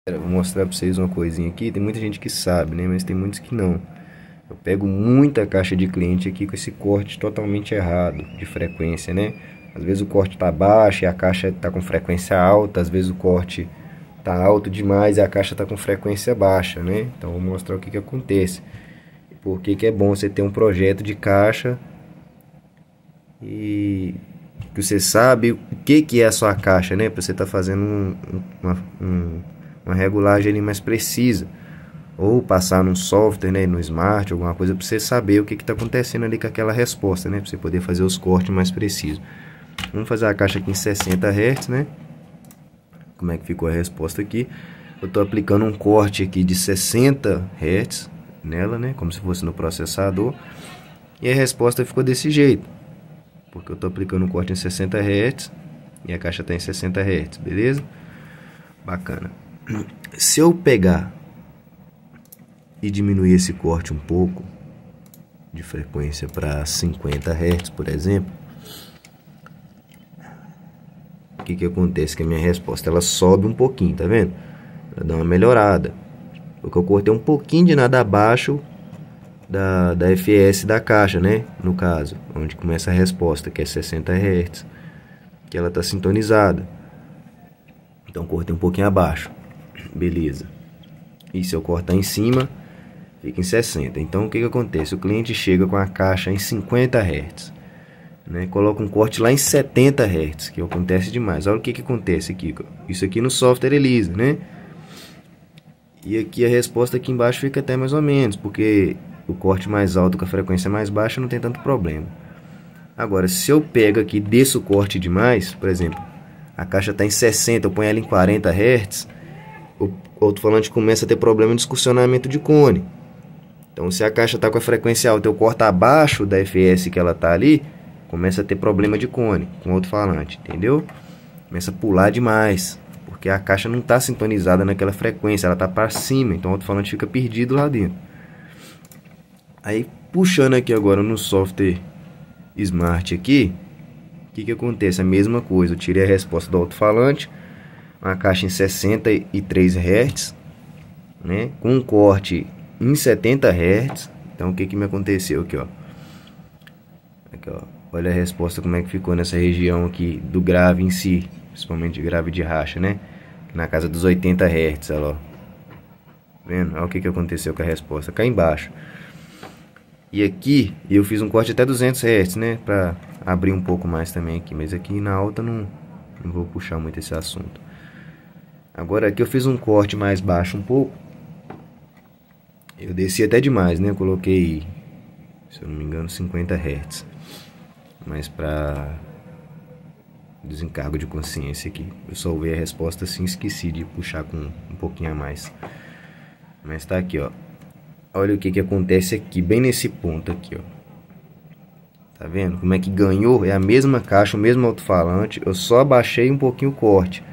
Eu vou mostrar pra vocês uma coisinha aqui. Tem muita gente que sabe, né? Mas tem muitos que não. Eu pego muita caixa de cliente aqui com esse corte totalmente errado de frequência, né? Às vezes o corte tá baixo e a caixa tá com frequência alta. Às vezes o corte tá alto demais e a caixa tá com frequência baixa, né? Então eu vou mostrar o que que acontece. Por que que é bom você ter um projeto de caixa e que você sabe o que que é a sua caixa, né? Para você estar fazendo uma regulagem ali mais precisa, ou passar num software, né, no Smart, alguma coisa, para você saber o que está acontecendo ali com aquela resposta, né, para você poder fazer os cortes mais precisos. Vamos fazer a caixa aqui em 60 Hz, né? Como é que ficou a resposta aqui? Eu estou aplicando um corte aqui de 60 Hz nela, né, como se fosse no processador, e a resposta ficou desse jeito, porque eu estou aplicando um corte em 60 Hz e a caixa está em 60 Hz, beleza? Bacana. Se eu pegar e diminuir esse corte um pouco de frequência para 50 Hz, por exemplo, o que que acontece? Que a minha resposta ela sobe um pouquinho, tá vendo? Ela dá uma melhorada, porque eu cortei um pouquinho de nada abaixo da FS da caixa, né? No caso, onde começa a resposta, que é 60 Hz, que ela está sintonizada. Então cortei um pouquinho abaixo. Beleza. E se eu cortar em cima, fica em 60. Então o que que acontece? O cliente chega com a caixa em 50 Hz, né? Coloca um corte lá em 70 Hz, que acontece demais. Olha o que que acontece aqui. Isso aqui no software Elisa, né? E aqui a resposta aqui embaixo fica até mais ou menos, porque o corte mais alto com a frequência mais baixa não tem tanto problema. Agora, se eu pego aqui e desço o corte demais, por exemplo, a caixa está em 60, eu ponho ela em 40 Hz, o alto-falante começa a ter problema de discussionamento de cone. Então, se a caixa está com a frequência alta, eu corto abaixo da FS que ela está ali, começa a ter problema de cone com o alto-falante, entendeu? Começa a pular demais, porque a caixa não está sintonizada naquela frequência, ela está para cima, então o alto-falante fica perdido lá dentro. Aí, puxando aqui agora no software Smart aqui, o que que acontece? A mesma coisa, eu tirei a resposta do alto-falante, uma caixa em 63 Hz, né, com um corte em 70 Hz. Então o que que me aconteceu aqui, ó? Aqui, ó. Olha a resposta como é que ficou nessa região aqui do grave em si, principalmente grave de racha, né? Na casa dos 80 Hz, olha lá. Vendo? Olha o que que aconteceu com a resposta cá embaixo. E aqui eu fiz um corte até 200 Hz, né, para abrir um pouco mais também aqui, mas aqui na alta não vou puxar muito esse assunto. Agora aqui eu fiz um corte mais baixo um pouco. Eu desci até demais, né? Eu coloquei, se eu não me engano, 50 Hz. Mas para desencargo de consciência aqui, eu salvei a resposta assim, esqueci de puxar com um pouquinho a mais. Mas tá aqui, ó. Olha o que que acontece aqui, bem nesse ponto aqui, ó. Tá vendo como é que ganhou? É a mesma caixa, o mesmo alto-falante. Eu só abaixei um pouquinho o corte.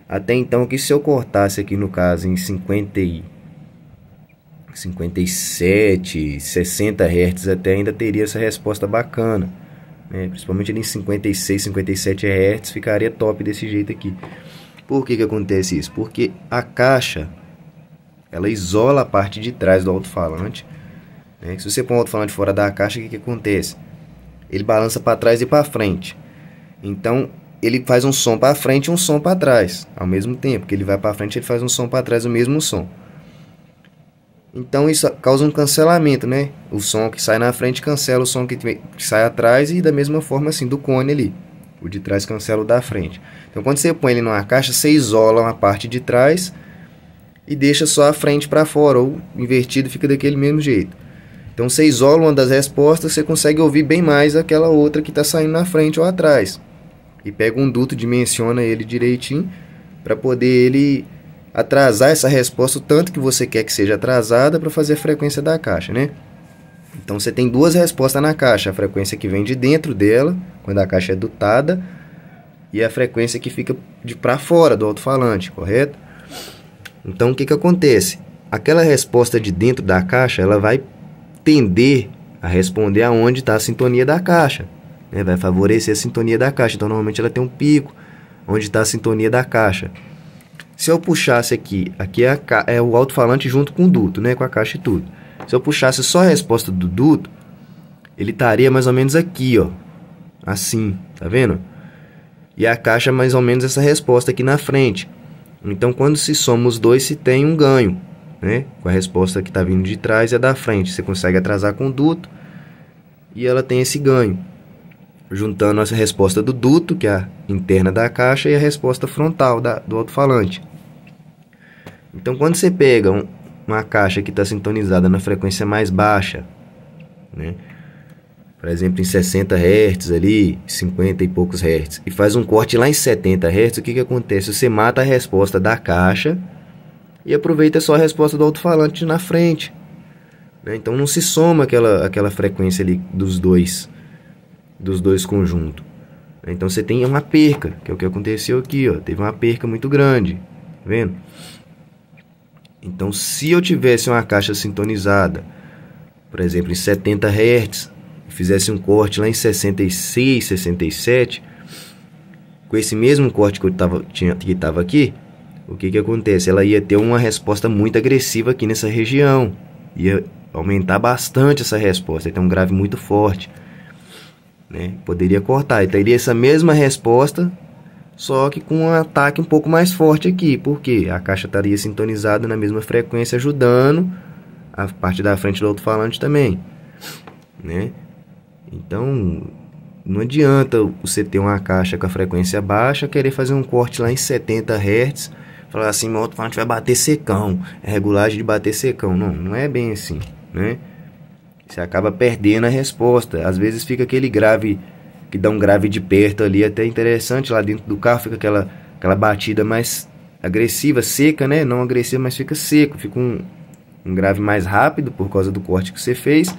Até então, que se eu cortasse aqui no caso em 57, 60 Hz, até ainda teria essa resposta bacana, né? Principalmente ali em 56, 57 Hz, ficaria top desse jeito aqui. Por que que acontece isso? Porque a caixa, ela isola a parte de trás do alto-falante, né? Se você põe o alto-falante fora da caixa, o que que acontece? Ele balança para trás e para frente. Então ele faz um som para frente e um som para trás ao mesmo tempo que ele vai para frente, ele faz um som para trás, o mesmo som. Então isso causa um cancelamento, né? O som que sai na frente cancela o som que sai atrás, e da mesma forma assim do cone ali, o de trás cancela o da frente. Então quando você põe ele numa caixa, você isola uma parte de trás e deixa só a frente para fora, ou invertido fica daquele mesmo jeito. Então você isola uma das respostas, você consegue ouvir bem mais aquela outra que está saindo na frente ou atrás. E pega um duto, dimensiona ele direitinho para poder ele atrasar essa resposta o tanto que você quer que seja atrasada para fazer a frequência da caixa, né? Então você tem duas respostas na caixa, a frequência que vem de dentro dela, quando a caixa é dutada, e a frequência que fica de para fora do alto-falante, correto? Então o que que acontece? Aquela resposta de dentro da caixa, ela vai tender a responder aonde está a sintonia da caixa, né? Vai favorecer a sintonia da caixa. Então normalmente ela tem um pico onde está a sintonia da caixa. Se eu puxasse aqui é o alto-falante junto com o duto, né? Com a caixa e tudo. Se eu puxasse só a resposta do duto, ele estaria mais ou menos aqui, ó. Assim, tá vendo? E a caixa mais ou menos essa resposta aqui na frente. Então, quando se soma os dois, se tem um ganho, né? Com a resposta que está vindo de trás e a da frente. Você consegue atrasar com o duto e ela tem esse ganho. Juntando essa resposta do duto, que é a interna da caixa, e a resposta frontal do alto-falante. Então, quando você pega uma caixa que está sintonizada na frequência mais baixa, né? Por exemplo, em 60 Hz ali, 50 e poucos Hz, e faz um corte lá em 70 Hz, o que acontece? Você mata a resposta da caixa e aproveita só a resposta do alto-falante na frente, né? Então não se soma aquela frequência ali dos dois conjuntos. Então você tem uma perca, que é o que aconteceu aqui, ó. Teve uma perca muito grande, tá vendo? Então, se eu tivesse uma caixa sintonizada, por exemplo, em 70 Hz, fizesse um corte lá em 66, 67, com esse mesmo corte que estava aqui, o que acontece? Ela ia ter uma resposta muito agressiva aqui nessa região, ia aumentar bastante essa resposta, ia ter um grave muito forte, né? Poderia cortar, e teria essa mesma resposta, só que com um ataque um pouco mais forte aqui, porque a caixa estaria sintonizada na mesma frequência, ajudando a parte da frente do alto-falante também, né? Então, não adianta você ter uma caixa com a frequência baixa, querer fazer um corte lá em 70 Hz, falar assim, meu alto-falante vai bater secão, é regulagem de bater secão. Não é bem assim, né? Você acaba perdendo a resposta. Às vezes fica aquele grave, que dá um grave de perto ali, até interessante, lá dentro do carro fica aquela batida mais agressiva, seca, né? Não agressiva, mas fica seco, fica um grave mais rápido por causa do corte que você fez,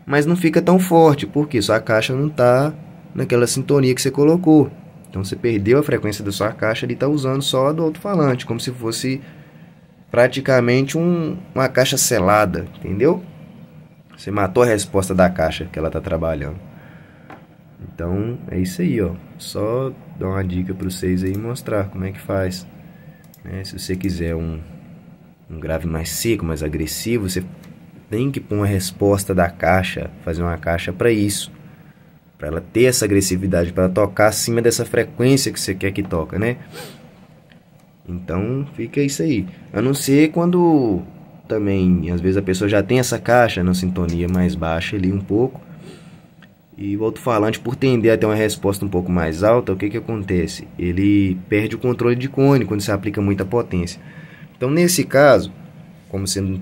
mas não fica tão forte, porque sua caixa não está naquela sintonia que você colocou. Então você perdeu a frequência da sua caixa e está usando só a do alto-falante, como se fosse praticamente uma caixa selada, entendeu? Você matou a resposta da caixa que ela está trabalhando. Então é isso aí, ó. Só dar uma dica para vocês aí, mostrar como é que faz, né? Se você quiser um grave mais seco, mais agressivo, você tem que pôr uma resposta da caixa, fazer uma caixa para isso, para ela ter essa agressividade, para tocar acima dessa frequência que você quer que toca, né? Então fica isso aí. A não ser quando também, às vezes a pessoa já tem essa caixa na sintonia mais baixa ali um pouco, e o alto-falante, por tender a ter uma resposta um pouco mais alta, o que acontece? Ele perde o controle de cone quando você aplica muita potência. Então nesse caso, como você não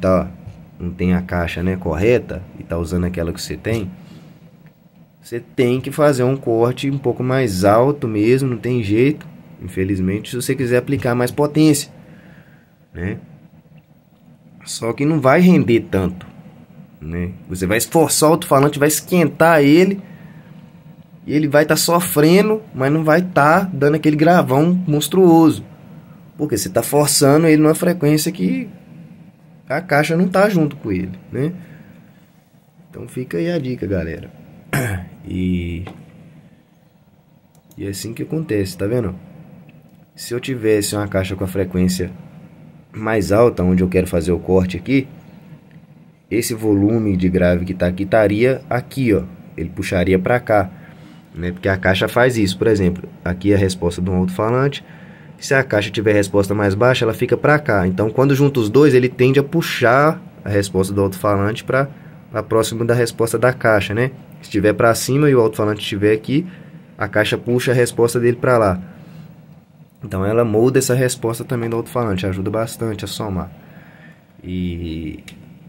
tem a caixa, né, correta, e está usando aquela que você tem que fazer um corte um pouco mais alto mesmo, não tem jeito, infelizmente, se você quiser aplicar mais potência, né? Só que não vai render tanto, né? Você vai esforçar o alto-falante, vai esquentar ele, e ele vai estar sofrendo, mas não vai estar dando aquele gravão monstruoso, porque você está forçando ele numa frequência que a caixa não está junto com ele, né? Então fica aí a dica, galera. E é assim que acontece, tá vendo? Se eu tivesse uma caixa com a frequência mais alta, onde eu quero fazer o corte aqui, esse volume de grave que está aqui estaria aqui, ó. Ele puxaria para cá, né? Porque a caixa faz isso. Por exemplo, aqui é a resposta de um alto-falante. Se a caixa tiver resposta mais baixa, ela fica para cá. Então, quando junta os dois, ele tende a puxar a resposta do alto-falante para próximo da resposta da caixa, né? Se estiver para cima e o alto-falante estiver aqui, a caixa puxa a resposta dele para lá. Então ela molda essa resposta também do alto-falante, ajuda bastante a somar. E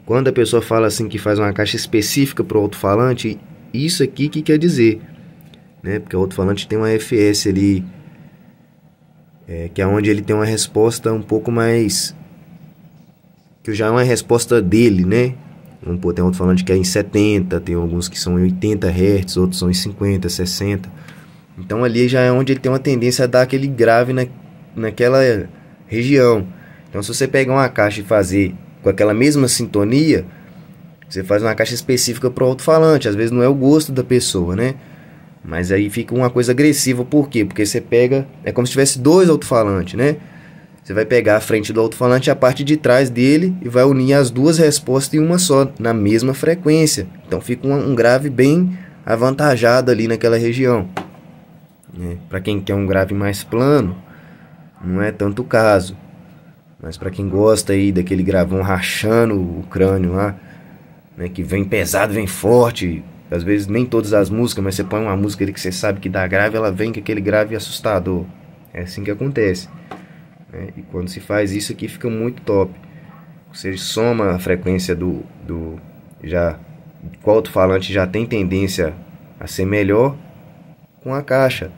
quando a pessoa fala assim que faz uma caixa específica para o alto-falante, isso aqui que quer dizer, né? Porque o alto-falante tem uma FS ali, que é onde ele tem uma resposta um pouco mais, que já é uma resposta dele, né? Vamos pôr, tem um alto-falante que é em 70, tem alguns que são em 80 Hz, outros são em 50, 60. Então ali já é onde ele tem uma tendência a dar aquele grave naquela região. Então se você pegar uma caixa e fazer com aquela mesma sintonia, você faz uma caixa específica para o alto-falante. Às vezes não é o gosto da pessoa, né? Mas aí fica uma coisa agressiva. Por quê? Porque você pega, é como se tivesse dois alto-falantes, né? você vai pegar a frente do alto-falante e a parte de trás dele e vai unir as duas respostas em uma só, na mesma frequência. Então fica um grave bem avantajado ali naquela região. Para quem quer um grave mais plano, não é tanto o caso. Mas para quem gosta aí daquele gravão rachando o crânio lá, né, que vem pesado, vem forte, às vezes nem todas as músicas, mas você põe uma música ali que você sabe que dá grave, ela vem com aquele grave assustador. É assim que acontece. E quando se faz isso aqui fica muito top. Você soma a frequência já com o alto-falante, já tem tendência a ser melhor com a caixa.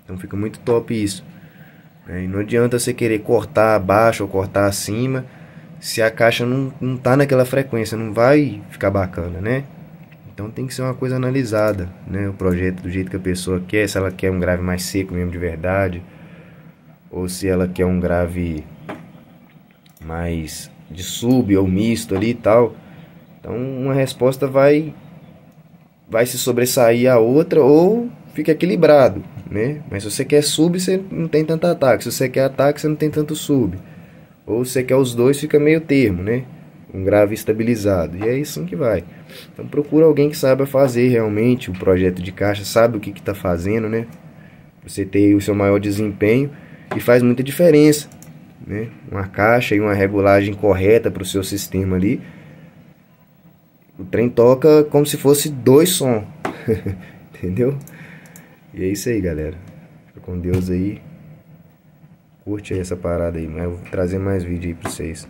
Então fica muito top isso. E não adianta você querer cortar abaixo ou cortar acima se a caixa não tá naquela frequência, não vai ficar bacana, né? Então tem que ser uma coisa analisada, né? O projeto do jeito que a pessoa quer, se ela quer um grave mais seco mesmo de verdade, ou se ela quer um grave mais de sub ou misto ali e tal. Então uma resposta vai se sobressair a outra ou fica equilibrado, né? Mas se você quer sub, você não tem tanto ataque. Se você quer ataque, você não tem tanto sub. Ou se você quer os dois, fica meio termo, né? Um grave estabilizado. E é isso que vai. Então procura alguém que saiba fazer realmente o projeto de caixa, sabe o que está fazendo, né? Você ter o seu maior desempenho e faz muita diferença, né? Uma caixa e uma regulagem correta para o seu sistema ali. O trem toca como se fosse dois sons. Entendeu? E é isso aí, galera. Fica com Deus aí. Curte aí essa parada aí. Mas eu vou trazer mais vídeo aí pra vocês.